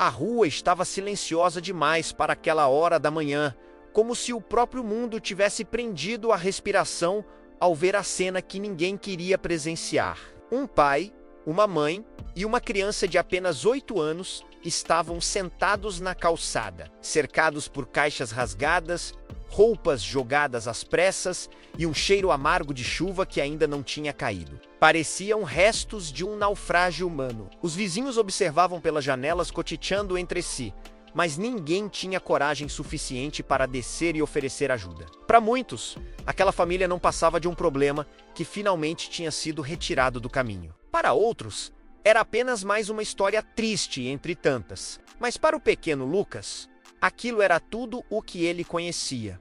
A rua estava silenciosa demais para aquela hora da manhã, como se o próprio mundo tivesse prendido a respiração ao ver a cena que ninguém queria presenciar. Um pai, uma mãe e uma criança de apenas 8 anos estavam sentados na calçada, cercados por caixas rasgadas, roupas jogadas às pressas e um cheiro amargo de chuva que ainda não tinha caído. Pareciam restos de um naufrágio humano. Os vizinhos observavam pelas janelas cochichando entre si, mas ninguém tinha coragem suficiente para descer e oferecer ajuda. Para muitos, aquela família não passava de um problema que finalmente tinha sido retirado do caminho. Para outros, era apenas mais uma história triste entre tantas. Mas para o pequeno Lucas, aquilo era tudo o que ele conhecia.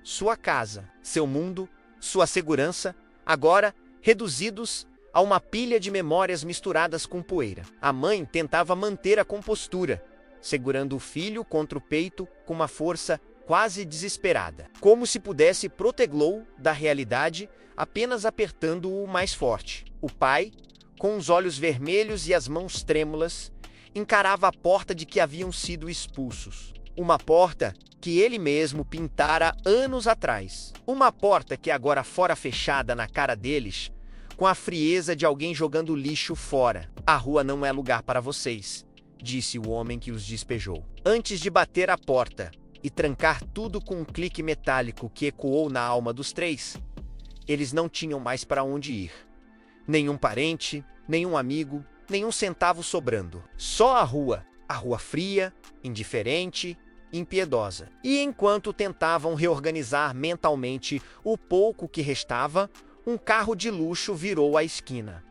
Sua casa, seu mundo, sua segurança, agora reduzidos a uma pilha de memórias misturadas com poeira. A mãe tentava manter a compostura, segurando o filho contra o peito com uma força quase desesperada, como se pudesse protegê-lo da realidade apenas apertando-o mais forte. O pai, com os olhos vermelhos e as mãos trêmulas, encarava a porta de que haviam sido expulsos. Uma porta que ele mesmo pintara anos atrás. Uma porta que agora fora fechada na cara deles, com a frieza de alguém jogando lixo fora. A rua não é lugar para vocês, disse o homem que os despejou. Antes de bater a porta e trancar tudo com um clique metálico que ecoou na alma dos três, eles não tinham mais para onde ir. Nenhum parente, nenhum amigo, nenhum centavo sobrando. Só a rua fria, indiferente, impiedosa. E enquanto tentavam reorganizar mentalmente o pouco que restava, um carro de luxo virou a esquina.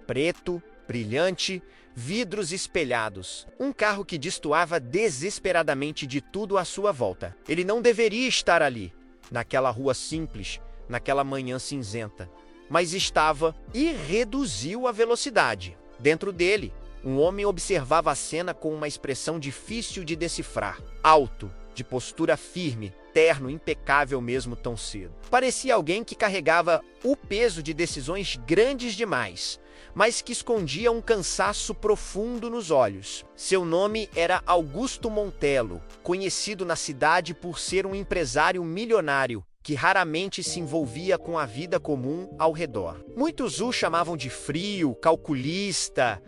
Preto, brilhante, vidros espelhados. Um carro que destoava desesperadamente de tudo à sua volta. Ele não deveria estar ali, naquela rua simples, naquela manhã cinzenta. Mas estava e reduziu a velocidade. Dentro dele, um homem observava a cena com uma expressão difícil de decifrar. Alto, de postura firme, terno impecável mesmo tão cedo. Parecia alguém que carregava o peso de decisões grandes demais, mas que escondia um cansaço profundo nos olhos. Seu nome era Augusto Montello, conhecido na cidade por ser um empresário milionário que raramente se envolvia com a vida comum ao redor. Muitos o chamavam de frio, calculista,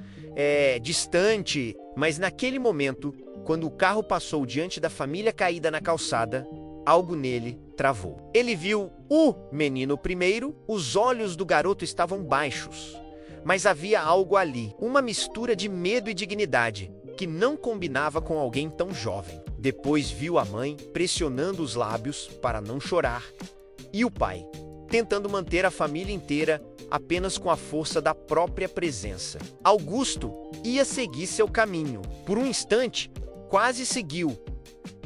distante, mas naquele momento, quando o carro passou diante da família caída na calçada, algo nele travou. Ele viu o menino primeiro, os olhos do garoto estavam baixos, mas havia algo ali, uma mistura de medo e dignidade, que não combinava com alguém tão jovem. Depois viu a mãe pressionando os lábios para não chorar, e o pai, tentando manter a família inteira apenas com a força da própria presença. Augusto ia seguir seu caminho. Por um instante, quase seguiu.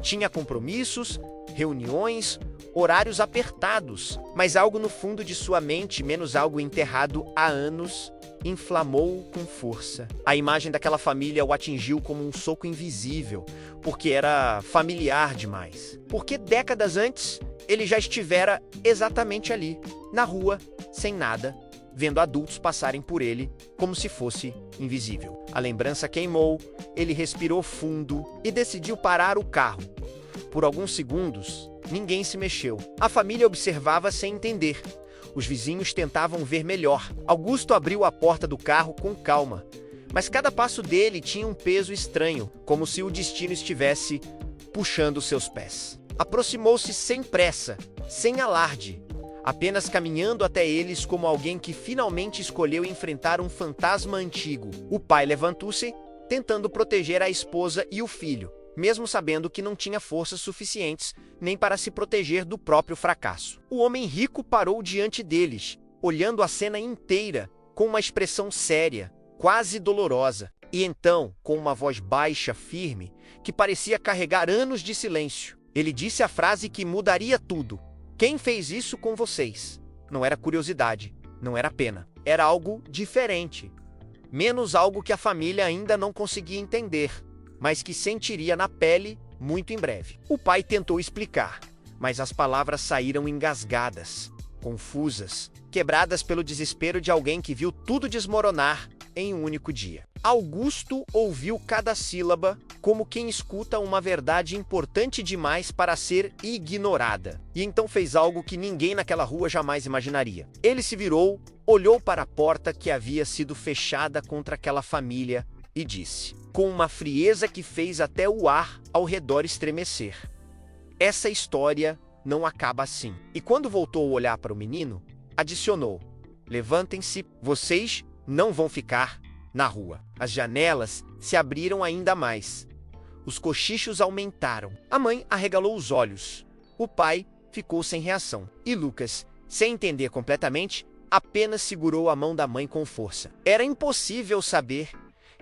Tinha compromissos, reuniões, horários apertados, mas algo no fundo de sua mente, menos algo enterrado há anos, inflamou-o com força. A imagem daquela família o atingiu como um soco invisível, porque era familiar demais. Porque décadas antes, ele já estivera exatamente ali, na rua, sem nada, vendo adultos passarem por ele como se fosse invisível. A lembrança queimou, ele respirou fundo e decidiu parar o carro. Por alguns segundos, ninguém se mexeu. A família observava sem entender. Os vizinhos tentavam ver melhor. Augusto abriu a porta do carro com calma, mas cada passo dele tinha um peso estranho, como se o destino estivesse puxando seus pés. Aproximou-se sem pressa, sem alarde, apenas caminhando até eles como alguém que finalmente escolheu enfrentar um fantasma antigo. O pai levantou-se, tentando proteger a esposa e o filho, mesmo sabendo que não tinha forças suficientes nem para se proteger do próprio fracasso. O homem rico parou diante deles, olhando a cena inteira, com uma expressão séria, quase dolorosa, e então, com uma voz baixa, firme, que parecia carregar anos de silêncio, ele disse a frase que mudaria tudo. Quem fez isso com vocês? Não era curiosidade, não era pena. Era algo diferente. Menos algo que a família ainda não conseguia entender, mas que sentiria na pele muito em breve. O pai tentou explicar, mas as palavras saíram engasgadas, confusas, quebradas pelo desespero de alguém que viu tudo desmoronar em um único dia. Augusto ouviu cada sílaba como quem escuta uma verdade importante demais para ser ignorada. E então fez algo que ninguém naquela rua jamais imaginaria. Ele se virou, olhou para a porta que havia sido fechada contra aquela família e disse, com uma frieza que fez até o ar ao redor estremecer: essa história não acaba assim. E quando voltou a olhar para o menino, adicionou: levantem-se, vocês não vão ficar na rua. As janelas se abriram ainda mais. Os cochichos aumentaram. A mãe arregalou os olhos. O pai ficou sem reação. E Lucas, sem entender completamente, apenas segurou a mão da mãe com força. Era impossível saber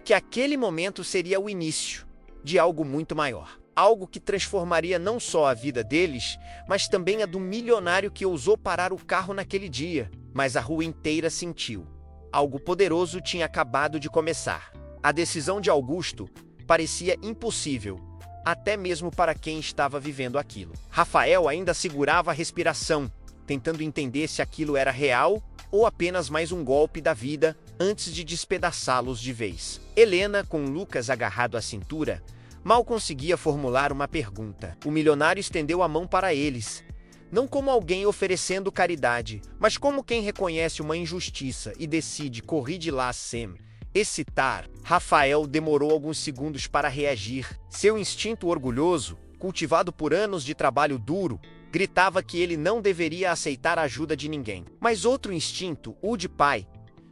que aquele momento seria o início de algo muito maior. Algo que transformaria não só a vida deles, mas também a do milionário que ousou parar o carro naquele dia. Mas a rua inteira sentiu. Algo poderoso tinha acabado de começar. A decisão de Augusto parecia impossível, até mesmo para quem estava vivendo aquilo. Rafael ainda segurava a respiração, tentando entender se aquilo era real ou apenas mais um golpe da vida antes de despedaçá-los de vez. Helena, com Lucas agarrado à cintura, mal conseguia formular uma pergunta. O milionário estendeu a mão para eles, não como alguém oferecendo caridade, mas como quem reconhece uma injustiça e decide correr de lá sem excitar. Rafael demorou alguns segundos para reagir. Seu instinto orgulhoso, cultivado por anos de trabalho duro, gritava que ele não deveria aceitar a ajuda de ninguém. Mas outro instinto, o de pai,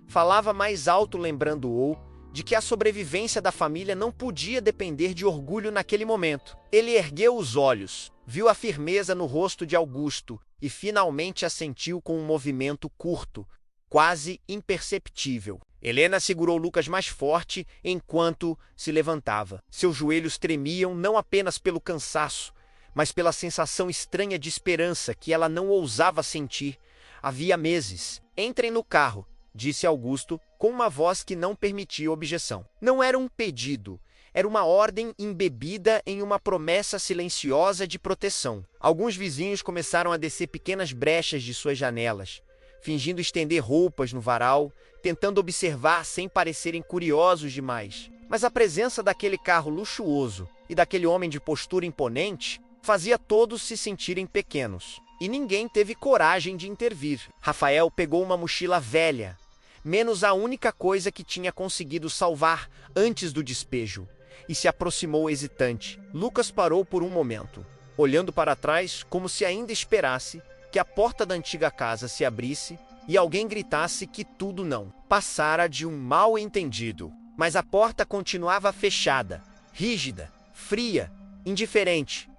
falava mais alto, lembrando-o de que a sobrevivência da família não podia depender de orgulho naquele momento. Ele ergueu os olhos, viu a firmeza no rosto de Augusto e finalmente assentiu com um movimento curto, quase imperceptível. Helena segurou Lucas mais forte enquanto se levantava. Seus joelhos tremiam não apenas pelo cansaço, mas pela sensação estranha de esperança que ela não ousava sentir havia meses. Entrem no carro, disse Augusto, com uma voz que não permitia objeção. Não era um pedido, era uma ordem embebida em uma promessa silenciosa de proteção. Alguns vizinhos começaram a descer pequenas brechas de suas janelas, fingindo estender roupas no varal, tentando observar sem parecerem curiosos demais. Mas a presença daquele carro luxuoso e daquele homem de postura imponente fazia todos se sentirem pequenos. E ninguém teve coragem de intervir. Rafael pegou uma mochila velha, menos a única coisa que tinha conseguido salvar antes do despejo, e se aproximou hesitante. Lucas parou por um momento, olhando para trás como se ainda esperasse que a porta da antiga casa se abrisse e alguém gritasse que tudo não passara de um mal-entendido. Mas a porta continuava fechada, rígida, fria, indiferente.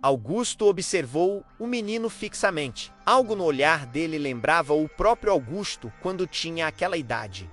Augusto observou o menino fixamente. Algo no olhar dele lembrava o próprio Augusto quando tinha aquela idade.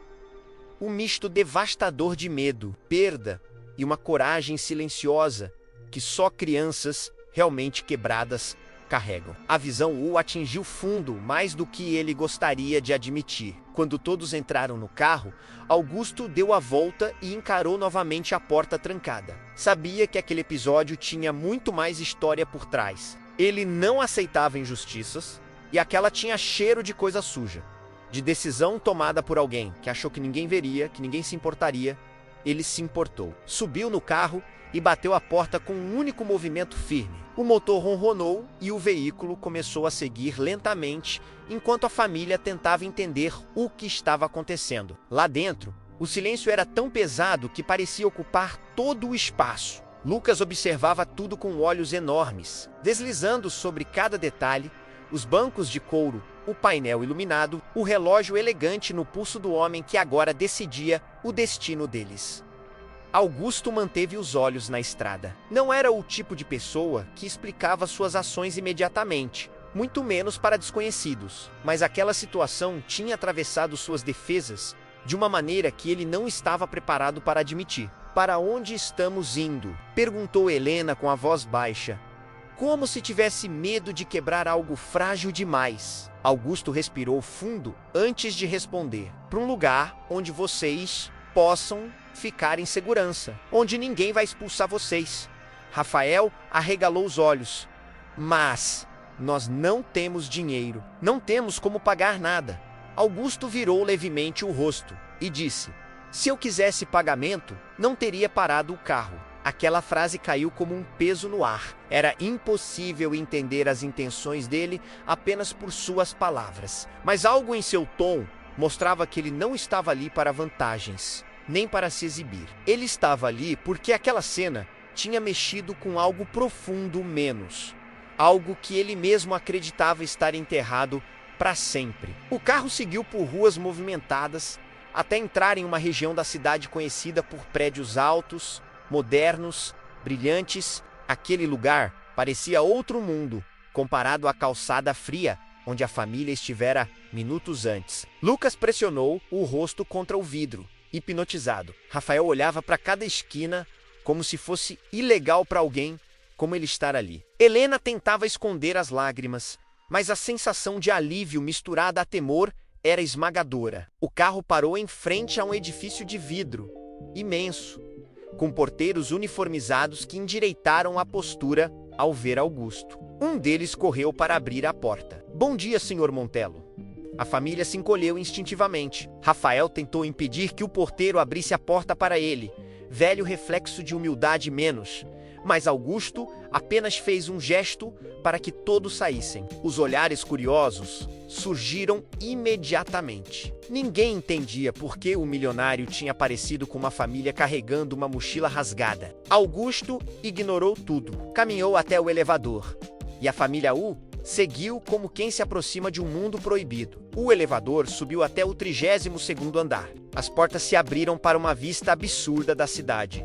Um misto devastador de medo, perda e uma coragem silenciosa que só crianças realmente quebradas carregam. A visão o atingiu fundo, mais do que ele gostaria de admitir. Quando todos entraram no carro, Augusto deu a volta e encarou novamente a porta trancada. Sabia que aquele episódio tinha muito mais história por trás. Ele não aceitava injustiças e aquela tinha cheiro de coisa suja, de decisão tomada por alguém que achou que ninguém veria, que ninguém se importaria. Ele se importou. Subiu no carro e bateu a porta com um único movimento firme. O motor ronronou e o veículo começou a seguir lentamente enquanto a família tentava entender o que estava acontecendo. Lá dentro, o silêncio era tão pesado que parecia ocupar todo o espaço. Lucas observava tudo com olhos enormes, deslizando sobre cada detalhe, os bancos de couro, o painel iluminado, o relógio elegante no pulso do homem que agora decidia o destino deles. Augusto manteve os olhos na estrada. Não era o tipo de pessoa que explicava suas ações imediatamente, muito menos para desconhecidos. Mas aquela situação tinha atravessado suas defesas de uma maneira que ele não estava preparado para admitir. "Para onde estamos indo?", perguntou Helena com a voz baixa, como se tivesse medo de quebrar algo frágil demais. Augusto respirou fundo antes de responder. "Para um lugar onde vocês possam ficar em segurança, onde ninguém vai expulsar vocês." Rafael arregalou os olhos. "Mas nós não temos dinheiro, não temos como pagar nada." Augusto virou levemente o rosto e disse: "Se eu quisesse pagamento, não teria parado o carro." Aquela frase caiu como um peso no ar. Era impossível entender as intenções dele apenas por suas palavras. Mas algo em seu tom mostrava que ele não estava ali para vantagens, nem para se exibir. Ele estava ali porque aquela cena tinha mexido com algo profundo menos. Algo que ele mesmo acreditava estar enterrado para sempre. O carro seguiu por ruas movimentadas até entrar em uma região da cidade conhecida por prédios altos, modernos, brilhantes. Aquele lugar parecia outro mundo, comparado à calçada fria onde a família estivera minutos antes. Lucas pressionou o rosto contra o vidro, hipnotizado. Rafael olhava para cada esquina como se fosse ilegal para alguém como ele estar ali. Helena tentava esconder as lágrimas, mas a sensação de alívio misturada a temor era esmagadora. O carro parou em frente a um edifício de vidro, imenso, com porteiros uniformizados que endireitaram a postura ao ver Augusto. Um deles correu para abrir a porta. "Bom dia, Sr. Montello." A família se encolheu instintivamente. Rafael tentou impedir que o porteiro abrisse a porta para ele, velho reflexo de humildade menos. Mas Augusto apenas fez um gesto para que todos saíssem. Os olhares curiosos surgiram imediatamente. Ninguém entendia por que o milionário tinha aparecido com uma família carregando uma mochila rasgada. Augusto ignorou tudo. Caminhou até o elevador. E a família U seguiu como quem se aproxima de um mundo proibido. O elevador subiu até o 32º andar. As portas se abriram para uma vista absurda da cidade,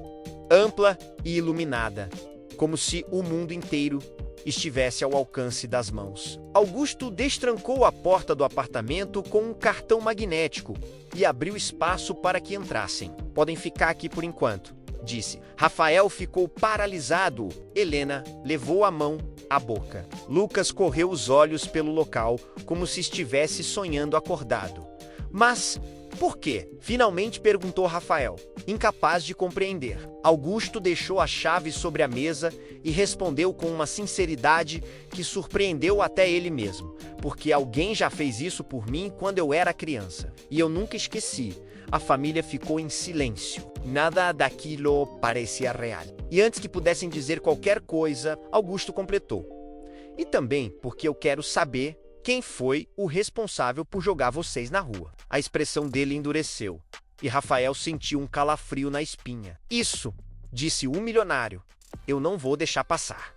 ampla e iluminada, como se o mundo inteiro estivesse ao alcance das mãos. Augusto destrancou a porta do apartamento com um cartão magnético e abriu espaço para que entrassem. "Podem ficar aqui por enquanto", disse. Rafael ficou paralisado. Helena levou a mão à boca. Lucas correu os olhos pelo local como se estivesse sonhando acordado. "Mas por quê?" finalmente perguntou Rafael, incapaz de compreender. Augusto deixou a chave sobre a mesa e respondeu com uma sinceridade que surpreendeu até ele mesmo. "Porque alguém já fez isso por mim quando eu era criança. E eu nunca esqueci." A família ficou em silêncio. Nada daquilo parecia real. E antes que pudessem dizer qualquer coisa, Augusto completou: "E também porque eu quero saber quem foi o responsável por jogar vocês na rua." A expressão dele endureceu, e Rafael sentiu um calafrio na espinha. "Isso", disse o milionário, "eu não vou deixar passar."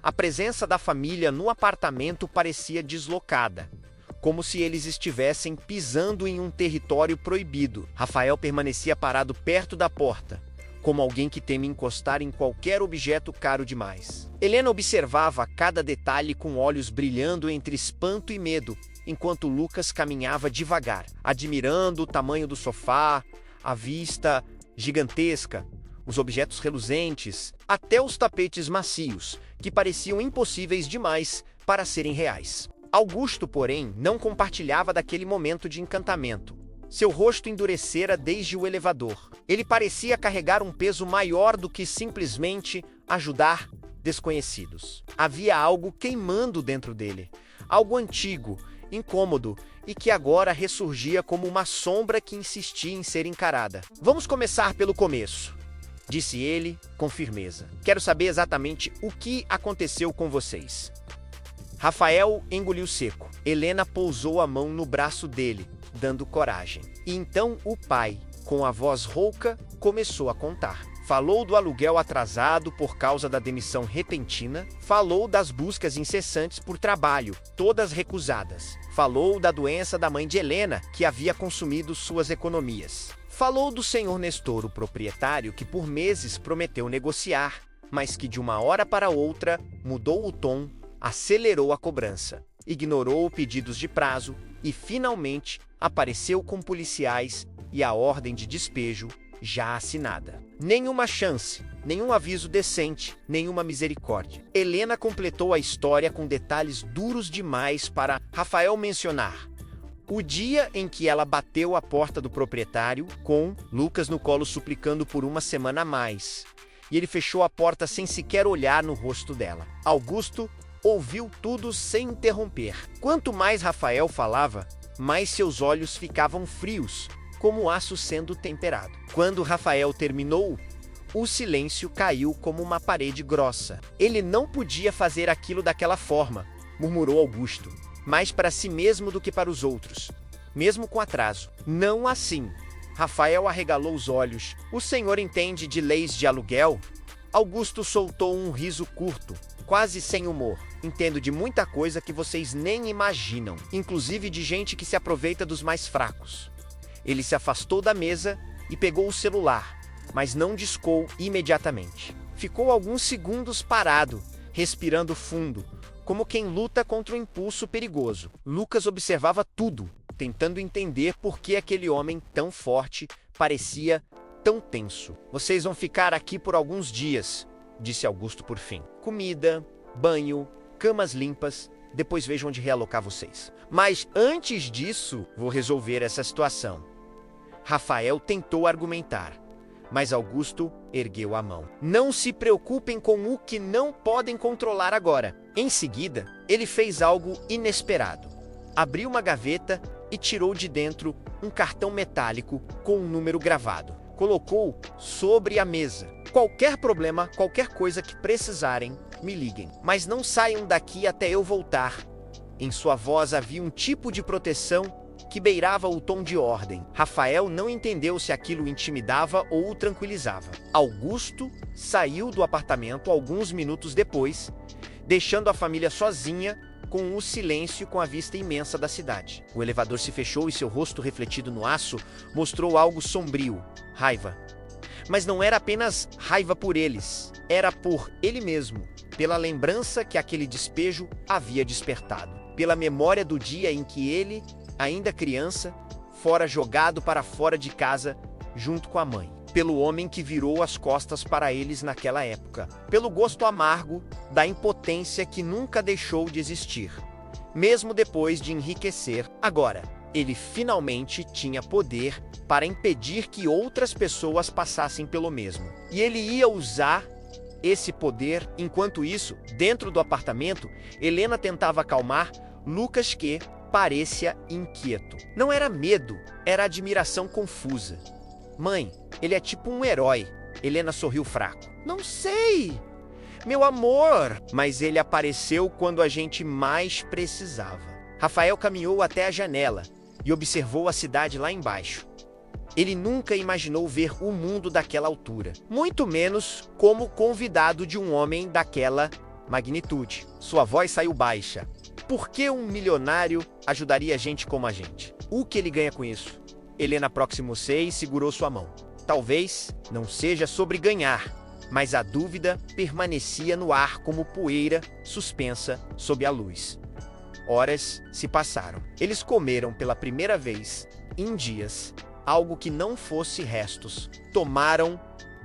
A presença da família no apartamento parecia deslocada, como se eles estivessem pisando em um território proibido. Rafael permanecia parado perto da porta, como alguém que teme encostar em qualquer objeto caro demais. Helena observava cada detalhe com olhos brilhando entre espanto e medo, enquanto Lucas caminhava devagar, admirando o tamanho do sofá, a vista gigantesca, os objetos reluzentes, até os tapetes macios, que pareciam impossíveis demais para serem reais. Augusto, porém, não compartilhava daquele momento de encantamento. Seu rosto endurecera desde o elevador. Ele parecia carregar um peso maior do que simplesmente ajudar desconhecidos. Havia algo queimando dentro dele, algo antigo, incômodo, e que agora ressurgia como uma sombra que insistia em ser encarada. "Vamos começar pelo começo", disse ele com firmeza. "Quero saber exatamente o que aconteceu com vocês." Rafael engoliu seco. Helena pousou a mão no braço dele, dando coragem. E então o pai, com a voz rouca, começou a contar. Falou do aluguel atrasado por causa da demissão repentina, falou das buscas incessantes por trabalho, todas recusadas. Falou da doença da mãe de Helena, que havia consumido suas economias. Falou do senhor Nestor, o proprietário, que por meses prometeu negociar, mas que de uma hora para outra mudou o tom, acelerou a cobrança, ignorou pedidos de prazo e finalmente apareceu com policiais e a ordem de despejo já assinada. Nenhuma chance, nenhum aviso decente, nenhuma misericórdia. Helena completou a história com detalhes duros demais para Rafael mencionar. O dia em que ela bateu a porta do proprietário, com Lucas no colo suplicando por uma semana a mais, e ele fechou a porta sem sequer olhar no rosto dela. Augusto ouviu tudo sem interromper. Quanto mais Rafael falava, mais seus olhos ficavam frios, como aço sendo temperado. Quando Rafael terminou, O silêncio caiu como uma parede grossa. Ele não podia fazer aquilo daquela forma, murmurou Augusto, mais para si mesmo do que para os outros, mesmo com atraso. Não assim. Rafael arregalou os olhos. O senhor entende de leis de aluguel? Augusto soltou um riso curto, quase sem humor. Entendo de muita coisa que vocês nem imaginam, inclusive de gente que se aproveita dos mais fracos. Ele se afastou da mesa e pegou o celular, mas não discou imediatamente. Ficou alguns segundos parado, respirando fundo, como quem luta contra um impulso perigoso. Lucas observava tudo, tentando entender por que aquele homem tão forte parecia tão tenso. Vocês vão ficar aqui por alguns dias, disse Augusto por fim. Comida, banho, camas limpas, depois vejo onde realocar vocês. Mas antes disso, vou resolver essa situação. Rafael tentou argumentar, mas Augusto ergueu a mão. Não se preocupem com o que não podem controlar agora. Em seguida, ele fez algo inesperado. Abriu uma gaveta e tirou de dentro um cartão metálico com um número gravado. Colocou sobre a mesa. Qualquer problema, qualquer coisa que precisarem, me liguem. Mas não saiam daqui até eu voltar. Em sua voz havia um tipo de proteção que beirava o tom de ordem. Rafael não entendeu se aquilo o intimidava ou o tranquilizava. Augusto saiu do apartamento alguns minutos depois, deixando a família sozinha, com o silêncio com a vista imensa da cidade. O elevador se fechou e seu rosto refletido no aço mostrou algo sombrio, raiva. Mas não era apenas raiva por eles, era por ele mesmo, pela lembrança que aquele despejo havia despertado, pela memória do dia em que ele, ainda criança, fora jogado para fora de casa junto com a mãe, pelo homem que virou as costas para eles naquela época, pelo gosto amargo da impotência que nunca deixou de existir, mesmo depois de enriquecer. Agora, ele finalmente tinha poder para impedir que outras pessoas passassem pelo mesmo. E ele ia usar esse poder. Enquanto isso, dentro do apartamento, Helena tentava acalmar Lucas, que parecia inquieto. Não era medo, era admiração confusa. Mãe, ele é tipo um herói. Helena sorriu fraco. Não sei, meu amor. Mas ele apareceu quando a gente mais precisava. Rafael caminhou até a janela e observou a cidade lá embaixo. Ele nunca imaginou ver o mundo daquela altura, muito menos como convidado de um homem daquela magnitude. Sua voz saiu baixa. Por que um milionário ajudaria gente como a gente? O que ele ganha com isso? Helena aproximou-se e segurou sua mão. Talvez não seja sobre ganhar, mas a dúvida permanecia no ar como poeira suspensa sob a luz. Horas se passaram. Eles comeram pela primeira vez em dias algo que não fosse restos. Tomaram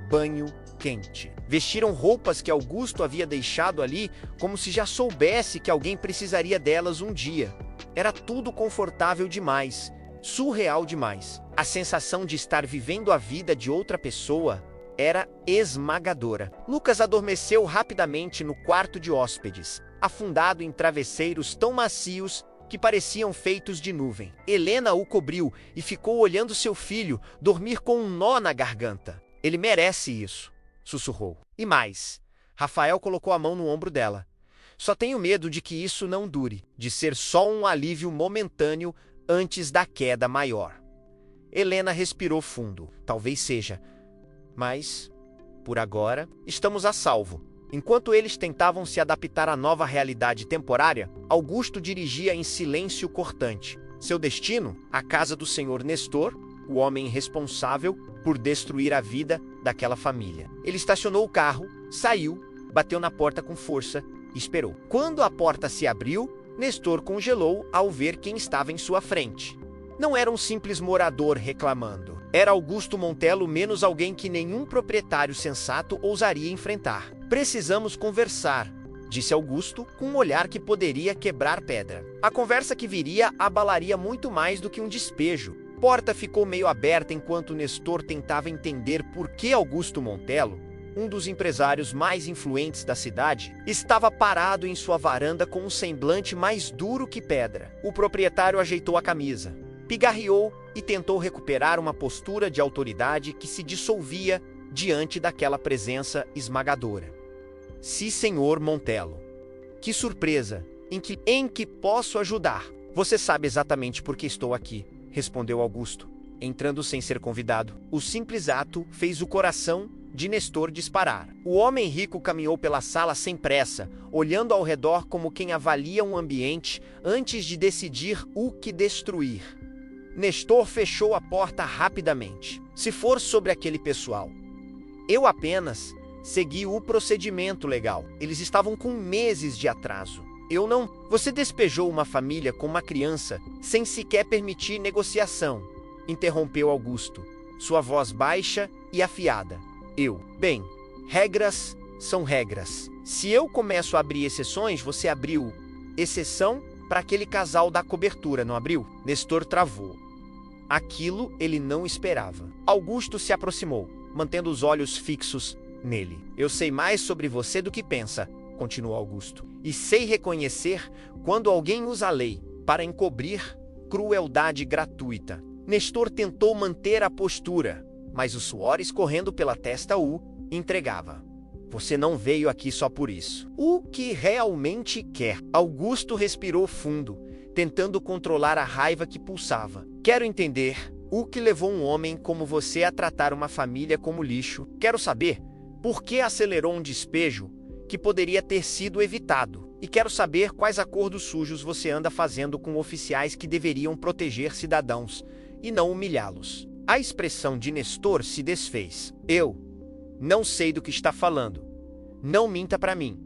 banho quente. Vestiram roupas que Augusto havia deixado ali como se já soubesse que alguém precisaria delas um dia. Era tudo confortável demais, surreal demais. A sensação de estar vivendo a vida de outra pessoa era esmagadora. Lucas adormeceu rapidamente no quarto de hóspedes, afundado em travesseiros tão macios que pareciam feitos de nuvem. Helena o cobriu e ficou olhando seu filho dormir com um nó na garganta. Ele merece isso, sussurrou. E mais, Rafael colocou a mão no ombro dela. Só tenho medo de que isso não dure, de ser só um alívio momentâneo antes da queda maior. Helena respirou fundo. Talvez seja. Mas, por agora, estamos a salvo. Enquanto eles tentavam se adaptar à nova realidade temporária, Augusto dirigia em silêncio cortante. Seu destino? A casa do senhor Nestor, o homem responsável por destruir a vida daquela família. Ele estacionou o carro, saiu, bateu na porta com força e esperou. Quando a porta se abriu, Nestor congelou ao ver quem estava em sua frente. Não era um simples morador reclamando. Era Augusto Montello, menos alguém que nenhum proprietário sensato ousaria enfrentar. Precisamos conversar, disse Augusto, com um olhar que poderia quebrar pedra. A conversa que viria abalaria muito mais do que um despejo. A porta ficou meio aberta enquanto Nestor tentava entender por que Augusto Montello, um dos empresários mais influentes da cidade, estava parado em sua varanda com um semblante mais duro que pedra. O proprietário ajeitou a camisa, pigarreou e tentou recuperar uma postura de autoridade que se dissolvia diante daquela presença esmagadora. Sim, senhor Montello. Que surpresa! Em que posso ajudar? Você sabe exatamente por que estou aqui, respondeu Augusto, entrando sem ser convidado. O simples ato fez o coração de Nestor disparar. O homem rico caminhou pela sala sem pressa, olhando ao redor como quem avalia um ambiente antes de decidir o que destruir. Nestor fechou a porta rapidamente. Se for sobre aquele pessoal, eu apenas segui o procedimento legal. Eles estavam com meses de atraso. Eu não... Você despejou uma família com uma criança sem sequer permitir negociação, interrompeu Augusto, sua voz baixa e afiada. Bem, regras são regras. Se eu começo a abrir exceções, você abriu exceção para aquele casal da cobertura, não abriu? Nestor travou. Aquilo ele não esperava. Augusto se aproximou, mantendo os olhos fixos nele. Eu sei mais sobre você do que pensa, continuou Augusto, e sei reconhecer quando alguém usa a lei para encobrir crueldade gratuita. Nestor tentou manter a postura, mas o suor escorrendo pela testa o entregava. Você não veio aqui só por isso. O que realmente quer? Augusto respirou fundo, tentando controlar a raiva que pulsava. Quero entender o que levou um homem como você a tratar uma família como lixo. Quero saber por que acelerou um despejo que poderia ter sido evitado. E quero saber quais acordos sujos você anda fazendo com oficiais que deveriam proteger cidadãos e não humilhá-los. A expressão de Nestor se desfez. Eu não sei do que está falando. Não minta para mim.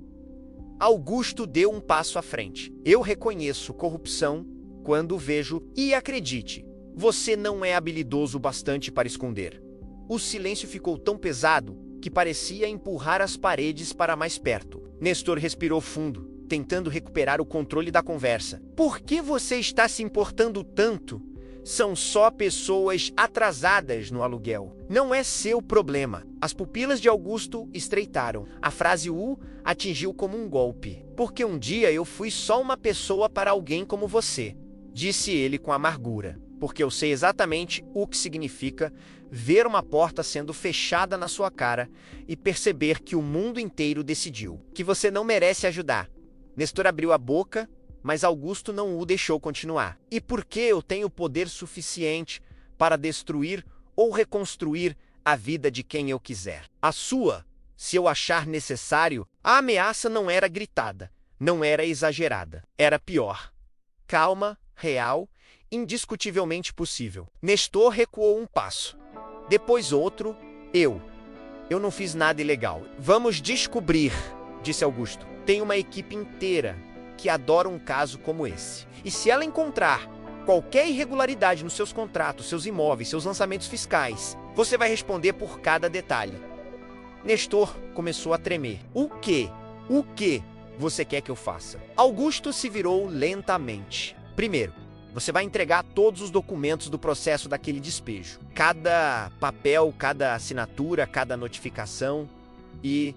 Augusto deu um passo à frente. Eu reconheço corrupção quando vejo e acredite, você não é habilidoso o bastante para esconder. O silêncio ficou tão pesado que parecia empurrar as paredes para mais perto. Nestor respirou fundo, tentando recuperar o controle da conversa. Por que você está se importando tanto? São só pessoas atrasadas no aluguel. Não é seu problema. As pupilas de Augusto estreitaram. A frase o atingiu como um golpe. Porque um dia eu fui só uma pessoa para alguém como você, disse ele com amargura. Porque eu sei exatamente o que significa ver uma porta sendo fechada na sua cara e perceber que o mundo inteiro decidiu que você não merece ajudar. Nestor abriu a boca, mas Augusto não o deixou continuar. E por que eu tenho poder suficiente para destruir ou reconstruir a vida de quem eu quiser? A sua, se eu achar necessário. A ameaça não era gritada, não era exagerada. Era pior. Calma, real, indiscutivelmente possível. Nestor recuou um passo. Depois outro. Eu não fiz nada ilegal. Vamos descobrir, disse Augusto. Tem uma equipe inteira que adora um caso como esse. E se ela encontrar qualquer irregularidade nos seus contratos, seus imóveis, seus lançamentos fiscais, você vai responder por cada detalhe. Nestor começou a tremer. O quê? O que você quer que eu faça? Augusto se virou lentamente. Primeiro, você vai entregar todos os documentos do processo daquele despejo. Cada papel, cada assinatura, cada notificação. E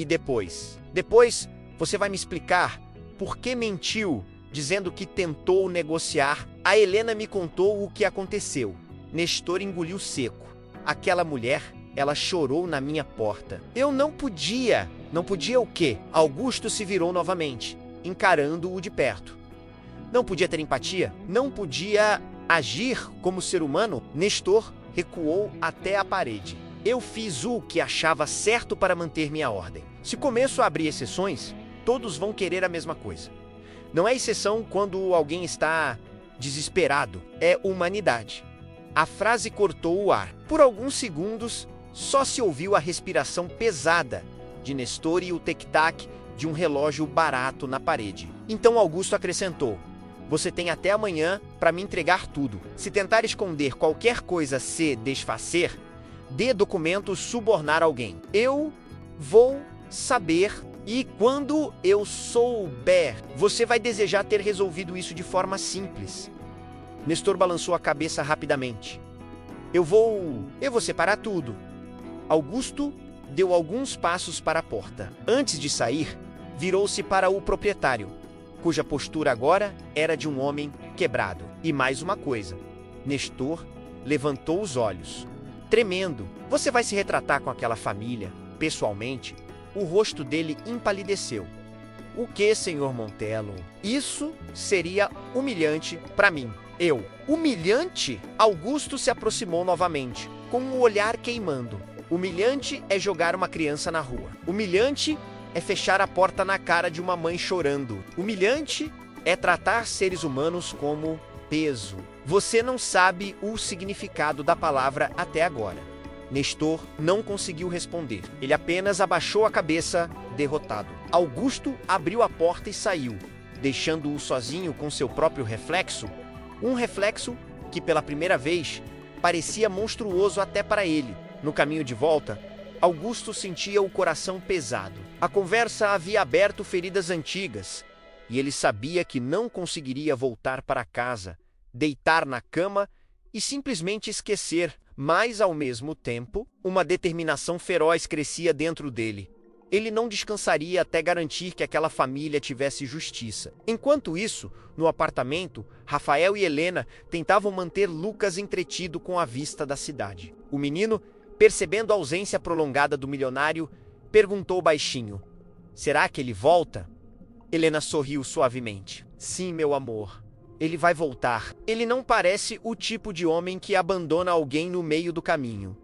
depois? Depois, você vai me explicar por que mentiu, dizendo que tentou negociar. A Helena me contou o que aconteceu. Nestor engoliu seco. Aquela mulher, ela chorou na minha porta. Eu não podia. Não podia o quê? Augusto se virou novamente, encarando-o de perto. Não podia ter empatia? Não podia agir como ser humano? Nestor recuou até a parede. Eu fiz o que achava certo para manter minha ordem. Se começo a abrir exceções, todos vão querer a mesma coisa. Não é exceção quando alguém está desesperado. É humanidade. A frase cortou o ar. Por alguns segundos, só se ouviu a respiração pesada de Nestor e o tic-tac de um relógio barato na parede. Então Augusto acrescentou: você tem até amanhã para me entregar tudo. Se tentar esconder qualquer coisa, se desfazer, dê documentos, subornar alguém. Eu vou saber, e quando eu souber, você vai desejar ter resolvido isso de forma simples. Nestor balançou a cabeça rapidamente. Eu vou separar tudo. Augusto deu alguns passos para a porta. Antes de sair, virou-se para o proprietário, cuja postura agora era de um homem quebrado. E mais uma coisa. Nestor levantou os olhos. Tremendo. Você vai se retratar com aquela família, pessoalmente? O rosto dele empalideceu. O que, senhor Montello? Isso seria humilhante para mim. Eu. Humilhante? Augusto se aproximou novamente, com um olhar queimando. Humilhante é jogar uma criança na rua. Humilhante é fechar a porta na cara de uma mãe chorando. Humilhante é tratar seres humanos como peso. Você não sabe o significado da palavra até agora. Nestor não conseguiu responder. Ele apenas abaixou a cabeça, derrotado. Augusto abriu a porta e saiu, deixando-o sozinho com seu próprio reflexo. Um reflexo que, pela primeira vez, parecia monstruoso até para ele. No caminho de volta, Augusto sentia o coração pesado. A conversa havia aberto feridas antigas, e ele sabia que não conseguiria voltar para casa, deitar na cama e simplesmente esquecer. Mas, ao mesmo tempo, uma determinação feroz crescia dentro dele. Ele não descansaria até garantir que aquela família tivesse justiça. Enquanto isso, no apartamento, Rafael e Helena tentavam manter Lucas entretido com a vista da cidade. O menino, percebendo a ausência prolongada do milionário, perguntou baixinho: "Será que ele volta?" Helena sorriu suavemente. "Sim, meu amor. Ele vai voltar. Ele não parece o tipo de homem que abandona alguém no meio do caminho."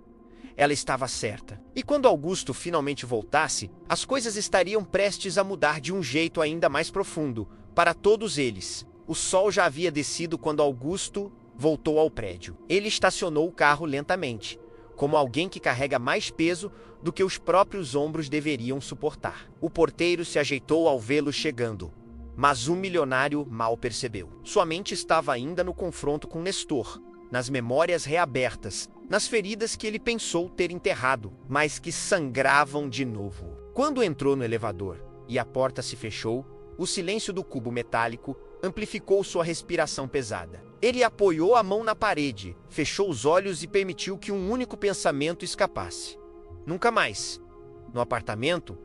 Ela estava certa. E quando Augusto finalmente voltasse, as coisas estariam prestes a mudar de um jeito ainda mais profundo para todos eles. O sol já havia descido quando Augusto voltou ao prédio. Ele estacionou o carro lentamente, como alguém que carrega mais peso do que os próprios ombros deveriam suportar. O porteiro se ajeitou ao vê-lo chegando, mas o milionário mal percebeu. Sua mente estava ainda no confronto com Nestor, nas memórias reabertas, nas feridas que ele pensou ter enterrado, mas que sangravam de novo. Quando entrou no elevador e a porta se fechou, o silêncio do cubo metálico amplificou sua respiração pesada. Ele apoiou a mão na parede, fechou os olhos e permitiu que um único pensamento escapasse. Nunca mais. No apartamento,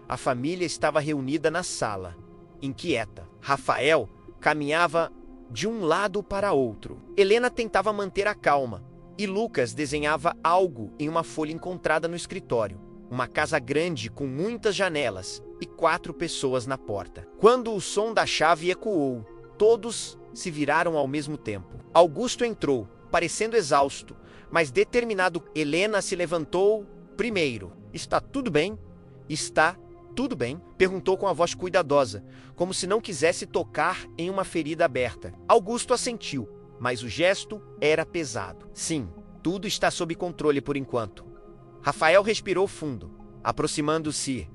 a família estava reunida na sala, inquieta. Rafael caminhava de um lado para outro. Helena tentava manter a calma, e Lucas desenhava algo em uma folha encontrada no escritório. Uma casa grande com muitas janelas e 4 pessoas na porta. Quando o som da chave ecoou, todos se viraram ao mesmo tempo. Augusto entrou, parecendo exausto, mas determinado. Helena se levantou primeiro. "Está tudo bem?" "Está tudo bem?" perguntou com a voz cuidadosa, como se não quisesse tocar em uma ferida aberta. Augusto assentiu, mas o gesto era pesado. "Sim, tudo está sob controle por enquanto." Rafael respirou fundo, aproximando-se.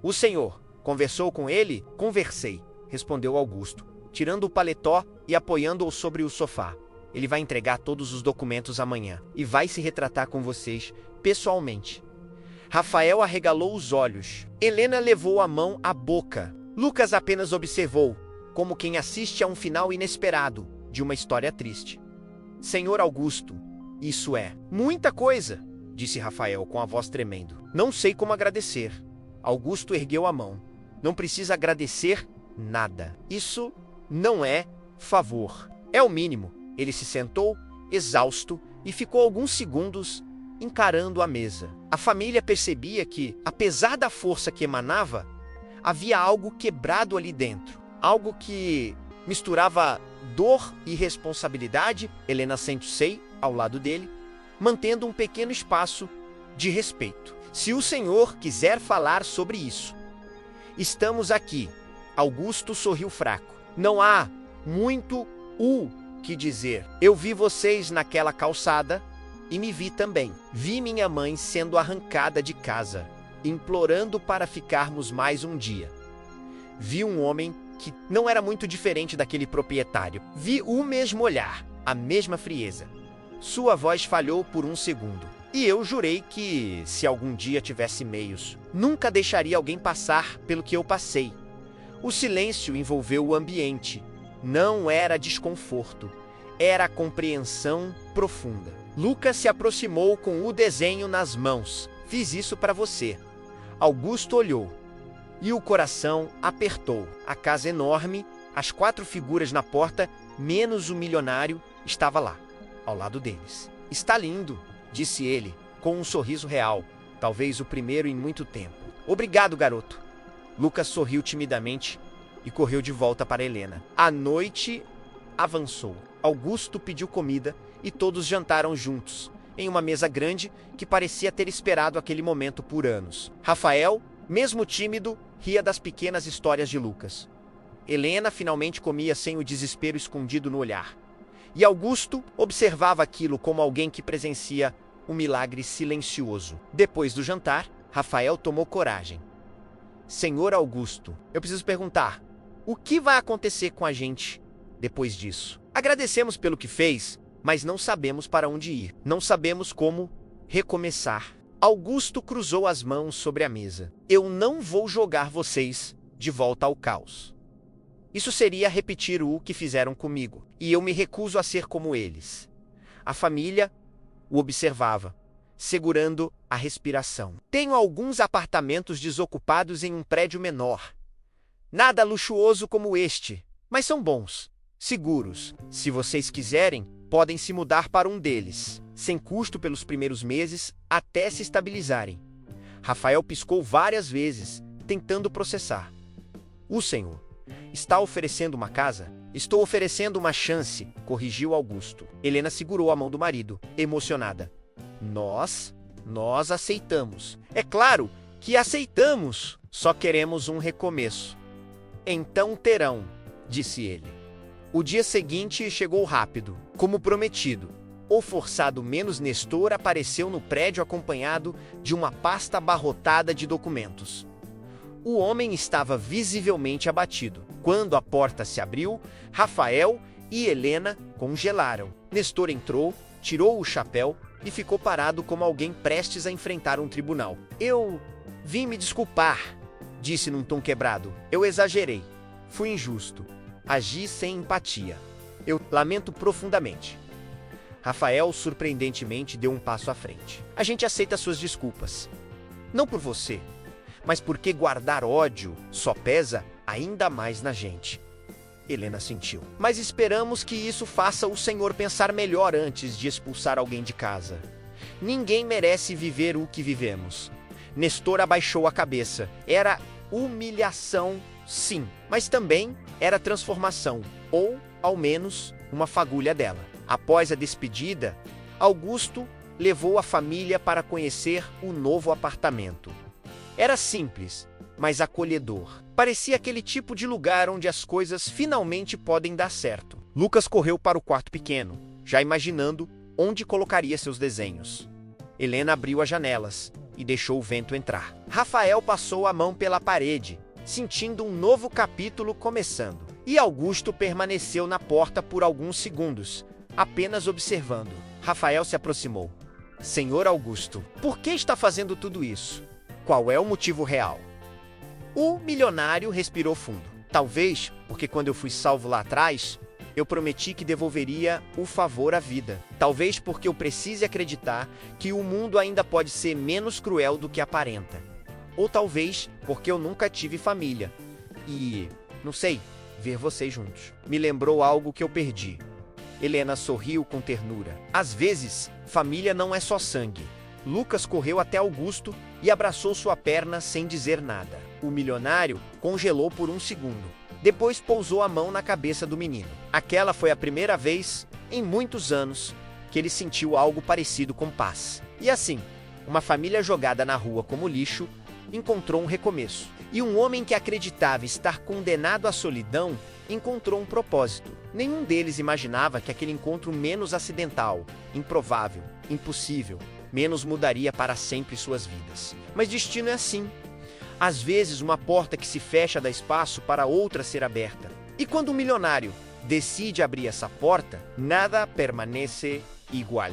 "O senhor conversou com ele?" "Conversei", respondeu Augusto, tirando o paletó e apoiando-o sobre o sofá. "Ele vai entregar todos os documentos amanhã e vai se retratar com vocês pessoalmente." Rafael arregalou os olhos. Helena levou a mão à boca. Lucas apenas observou, como quem assiste a um final inesperado de uma história triste. "Senhor Augusto, isso é muita coisa", disse Rafael com a voz tremendo. "Não sei como agradecer." Augusto ergueu a mão. "Não precisa agradecer nada. Isso não é favor. É o mínimo." Ele se sentou, exausto, e ficou alguns segundos encarando a mesa. A família percebia que, apesar da força que emanava, havia algo quebrado ali dentro. Algo que misturava dor e responsabilidade. Helena sentou-se ao lado dele, mantendo um pequeno espaço de respeito. "Se o senhor quiser falar sobre isso, estamos aqui." Augusto sorriu fraco. "Não há muito o que dizer. Eu vi vocês naquela calçada e me vi também. Vi minha mãe sendo arrancada de casa, implorando para ficarmos mais um dia. Vi um homem que não era muito diferente daquele proprietário. Vi o mesmo olhar, a mesma frieza. Sua voz falhou por um segundo. E eu jurei que, se algum dia tivesse meios, nunca deixaria alguém passar pelo que eu passei." O silêncio envolveu o ambiente. Não era desconforto, era compreensão profunda. Lucas se aproximou com o desenho nas mãos. "Fiz isso para você." Augusto olhou, e o coração apertou. A casa enorme, as 4 figuras na porta, menos o milionário, estava lá, ao lado deles. "Está lindo." disse ele, com um sorriso real, talvez o primeiro em muito tempo. Obrigado, garoto. Lucas sorriu timidamente e correu de volta para Helena. A noite avançou. Augusto pediu comida e todos jantaram juntos, em uma mesa grande que parecia ter esperado aquele momento por anos. Rafael, mesmo tímido, ria das pequenas histórias de Lucas. Helena finalmente comia sem o desespero escondido no olhar. E Augusto observava aquilo como alguém que presencia um milagre silencioso. Depois do jantar, Rafael tomou coragem. Senhor Augusto, eu preciso perguntar, o que vai acontecer com a gente depois disso? Agradecemos pelo que fez, mas não sabemos para onde ir. Não sabemos como recomeçar. Augusto cruzou as mãos sobre a mesa. Eu não vou jogar vocês de volta ao caos. Isso seria repetir o que fizeram comigo, e eu me recuso a ser como eles. A família o observava, segurando a respiração. Tenho alguns apartamentos desocupados em um prédio menor. Nada luxuoso como este, mas são bons, seguros. Se vocês quiserem, podem se mudar para um deles, sem custo pelos primeiros meses até se estabilizarem. Rafael piscou várias vezes, tentando processar. O senhor está oferecendo uma casa? Estou oferecendo uma chance, corrigiu Augusto. Helena segurou a mão do marido, emocionada. Nós aceitamos. É claro que aceitamos. Só queremos um recomeço. Então terão, disse ele. O dia seguinte chegou rápido, como prometido. O forçado menos Nestor apareceu no prédio acompanhado de uma pasta abarrotada de documentos. O homem estava visivelmente abatido. Quando a porta se abriu, Rafael e Helena congelaram. Nestor entrou, tirou o chapéu e ficou parado como alguém prestes a enfrentar um tribunal. Eu vim me desculpar, disse num tom quebrado. Eu exagerei. Fui injusto. Agi sem empatia. Eu lamento profundamente. Rafael, surpreendentemente, deu um passo à frente. A gente aceita suas desculpas. Não por você, mas porque guardar ódio só pesa ainda mais na gente. Helena sentiu. Mas esperamos que isso faça o senhor pensar melhor antes de expulsar alguém de casa. Ninguém merece viver o que vivemos. Nestor abaixou a cabeça. Era humilhação, sim, mas também era transformação, ou, ao menos, uma fagulha dela. Após a despedida, Augusto levou a família para conhecer o novo apartamento. Era simples, mas acolhedor. Parecia aquele tipo de lugar onde as coisas finalmente podem dar certo. Lucas correu para o quarto pequeno, já imaginando onde colocaria seus desenhos. Helena abriu as janelas e deixou o vento entrar. Rafael passou a mão pela parede, sentindo um novo capítulo começando. E Augusto permaneceu na porta por alguns segundos, apenas observando. Rafael se aproximou. Senhor Augusto, por que está fazendo tudo isso? Qual é o motivo real? O milionário respirou fundo. Talvez porque quando eu fui salvo lá atrás, eu prometi que devolveria o favor à vida. Talvez porque eu precise acreditar que o mundo ainda pode ser menos cruel do que aparenta. Ou talvez porque eu nunca tive família. E, não sei, ver vocês juntos me lembrou algo que eu perdi. Helena sorriu com ternura. Às vezes, família não é só sangue. Lucas correu até Augusto e abraçou sua perna sem dizer nada. O milionário congelou por um segundo. Depois pousou a mão na cabeça do menino. Aquela foi a primeira vez, em muitos anos, que ele sentiu algo parecido com paz. E assim, uma família jogada na rua como lixo encontrou um recomeço. E um homem que acreditava estar condenado à solidão encontrou um propósito. Nenhum deles imaginava que aquele encontro menos acidental, improvável, impossível, menos mudaria para sempre suas vidas. Mas destino é assim. Às vezes, uma porta que se fecha dá espaço para outra ser aberta. E quando um milionário decide abrir essa porta, nada permanece igual.